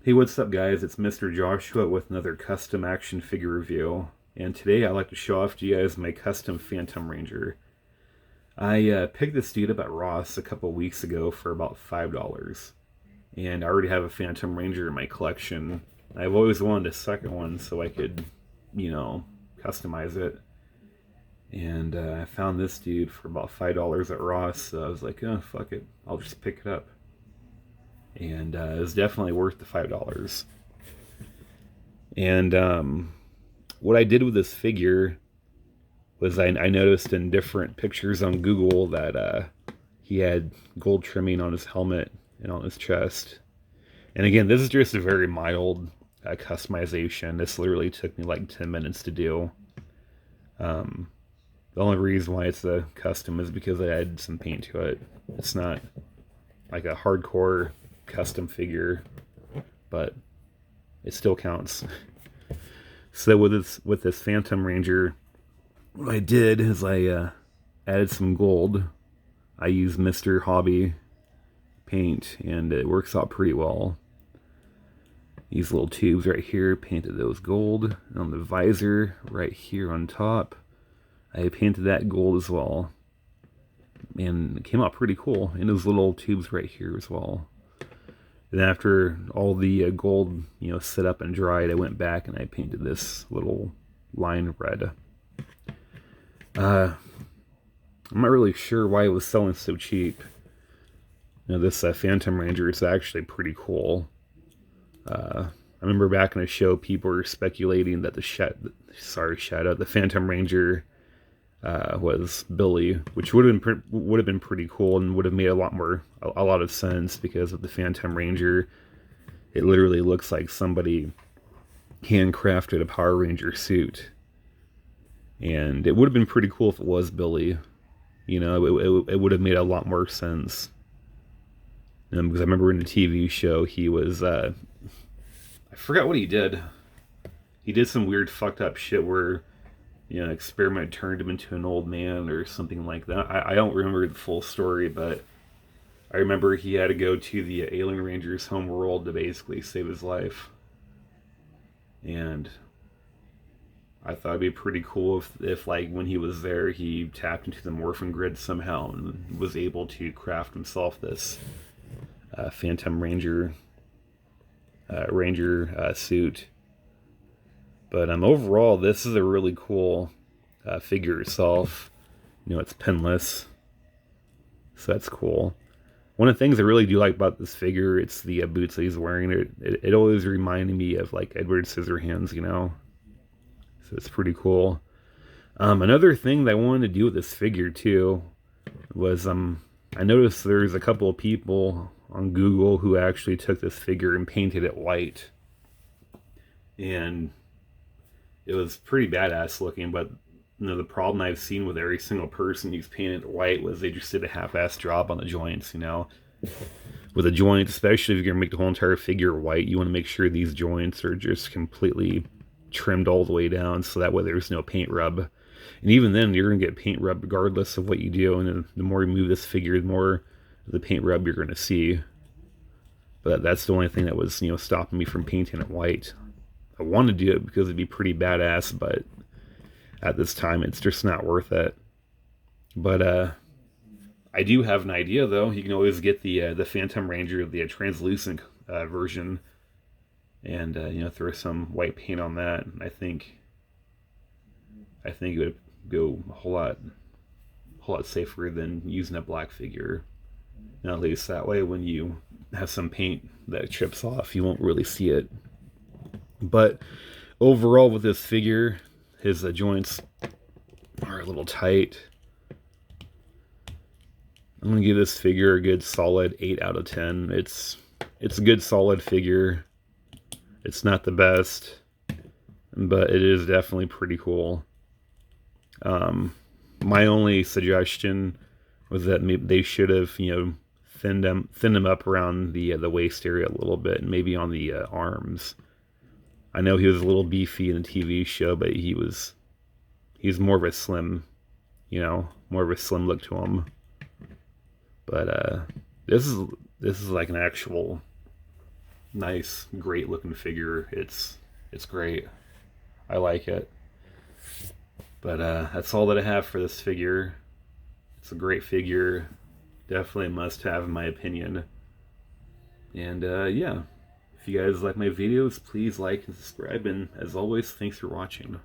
Hey, what's up, guys? It's Mr. Joshua with another custom action figure review. And today I'd like to show off to you guys my custom Phantom Ranger. I picked this dude up at Ross a couple weeks ago for about $5. And I already have a Phantom Ranger in my collection. I've always wanted a second one so I could, customize it. And I found this dude for about $5 at Ross, so I was like, oh, fuck it. I'll just pick it up. And it was definitely worth the $5. And what I did with this figure was I noticed in different pictures on Google that he had gold trimming on his helmet and on his chest. And again, this is just a very mild customization. This literally took me like 10 minutes to do. The only reason why it's a custom is because I added some paint to it. It's not like a hardcore custom figure, but it still counts. So with this Phantom Ranger, what I did is I added some gold. I used Mr. Hobby paint, and it works out pretty well. These little tubes right here, painted those gold. And on the visor right here on top, I painted that gold as well. And it came out pretty cool. And those little tubes right here as well. And after all the gold, set up and dried, I went back and I painted this little line red. I'm not really sure why it was selling so cheap. This Phantom Ranger is actually pretty cool. I remember back in a show, people were speculating that the Phantom Ranger was Billy, which would have been pretty cool and would have made a lot of sense, because of the Phantom Ranger, it literally looks like somebody handcrafted a Power Ranger suit, and it would have been pretty cool if it was Billy. It would have made a lot more sense. Because I remember in the TV show he was I forgot what he did. He did some weird fucked up shit where experiment turned him into an old man or something like that. I don't remember the full story, but I remember he had to go to the Alien Ranger's home world to basically save his life. And I thought it'd be pretty cool if like, when he was there, he tapped into the morphin grid somehow and was able to craft himself this Phantom Ranger suit. But overall, this is a really cool figure itself. It's pinless, so that's cool. One of the things I really do like about this figure, it's the boots that he's wearing. It always reminded me of like Edward Scissorhands, So it's pretty cool. Another thing that I wanted to do with this figure too was I noticed there's a couple of people on Google who actually took this figure and painted it white. And it was pretty badass looking, but the problem I've seen with every single person who's painted white was they just did a half-assed job on the joints, With the joints, especially if you're going to make the whole entire figure white, you want to make sure these joints are just completely trimmed all the way down, so that way there's no paint rub. And even then, you're going to get paint rub regardless of what you do, and the more you move this figure, the more of the paint rub you're going to see. But that's the only thing that was, stopping me from painting it white. I want to do it because it'd be pretty badass, but at this time it's just not worth it. But I do have an idea though. You can always get the Phantom Ranger, the translucent version, and throw some white paint on that. I think it would go a whole lot safer than using a black figure. And at least that way, when you have some paint that chips off, you won't really see it. But overall, with this figure, his joints are a little tight. I'm going to give this figure a good solid 8 out of 10. It's a good solid figure. It's not the best, but it is definitely pretty cool. My only suggestion was that maybe they should have, thinned him up around the waist area a little bit, and maybe on the arms. I know he was a little beefy in the TV show, but he's more of a slim, more of a slim look to him. But this is like an actual nice, great looking figure. It's great. I like it. But that's all that I have for this figure. It's a great figure. Definitely a must-have in my opinion. And yeah, if you guys like my videos, please like and subscribe. And as always, thanks for watching.